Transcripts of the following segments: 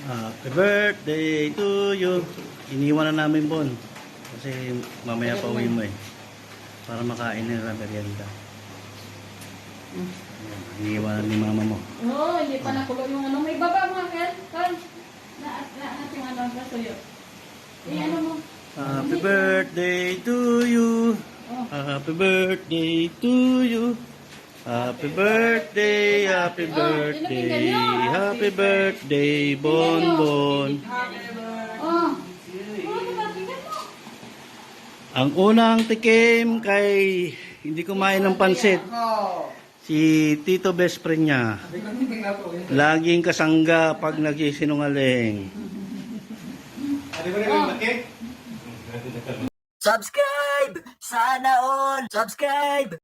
Happy birthday to you. Iniwan na namin Bon. Kasi mamaya pa uwi mo eh. Para makain nila merienda. Iniwan ni mama mo. Oo, hindi pa nakulo yung ano. May baba mga Kel. Kel. Ating ano ba tuyo. Ano mo? Happy birthday to you. Happy birthday to you. Happy birthday, happy birthday, happy birthday, Bon Bon. Oh. Ang unang tikim kay hindi kumain ng pansit. Si Tito best friend niya. Laging kasangga pag nagsisinungaling. Subscribe! Sana all! Subscribe!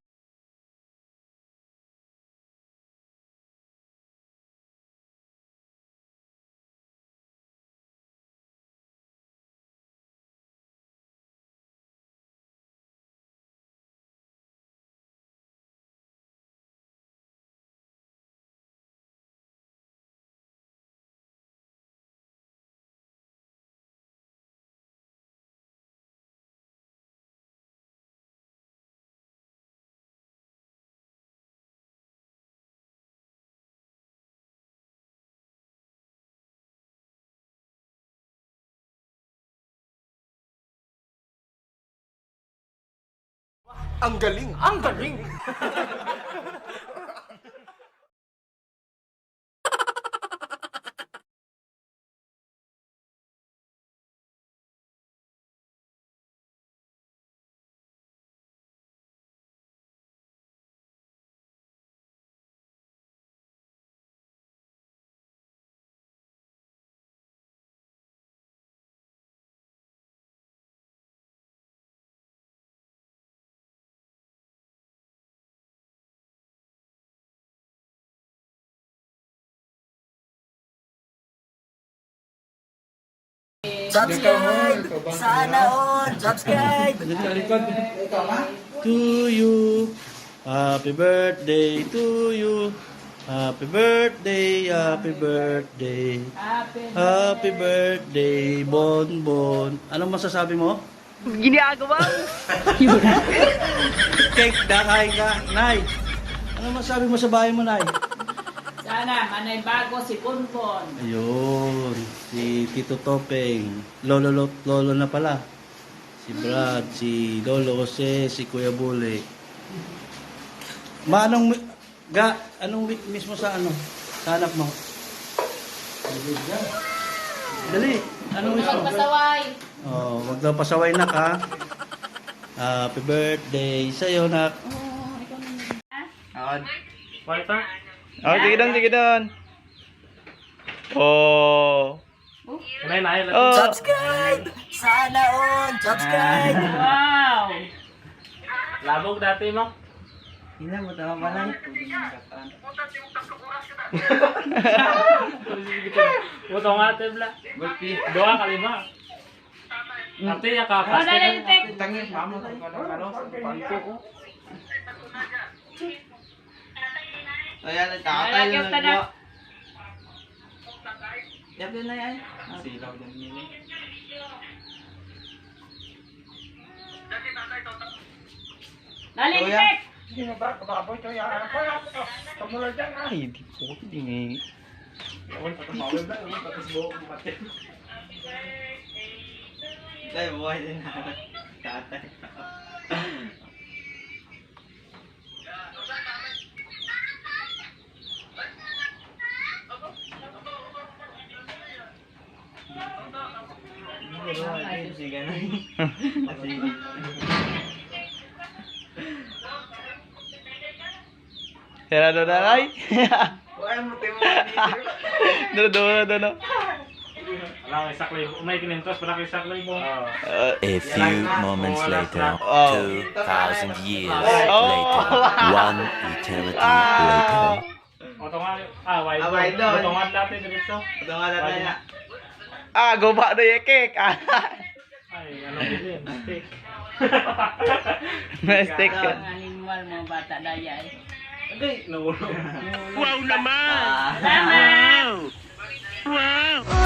Ang galing! Ang galing! Subscribe! Sana all! Subscribe! To you. Happy birthday to you. Happy birthday, happy birthday. Happy birthday, Bon Bon. Anong masasabi mo? Ginagawa! Cake, dakain ka. Nay, anong masasabi mo sa bahay mo, Nay? Sana, manay bago si Ponpon. Ayun, si Tito Topeng. Lolo na pala. Si Brad, si Lolo Jose, si Kuya Bule. Anong mismo sa ano? Sa anak mo? Dali, anong mismo? Pasaway. Oh, wag daw pasaway nak ha. Happy birthday sa'yo nak. Oh, sige doon. Oh. Oh. Subscribe! Sana all! Subscribe! Wow! Labog dati mo. Ina mo tama ba nay? Buto nga ate bla. Doa kalima. Ate ya ka Oh, dali, tek. Tangi mamo sa kano pangko ko. Ayan, tatay Lalaki na ang tanak. nagwa. Yan din na yan. Silaw din nini. Dali, Kuya. tek. Ay, di po. Hindi. Tay, buhay din na. Tatay. Sige na. Sige. Tira doon na ay. Buhay mo tayo Doon. Ala saklay, may kinintos para kay saklay mo. A few moments later, Oh. 2,000 years Oh. later, one eternity later. Oto nga, wide. Wide doon. Oto nga dati dito. Ito nga tatay na. Guba na yung cake. Ay, ano din, steak. Nastik ka. Ang animal mga bata daya eh. Hindi, nawulog. Wow naman! Salamat! Wow!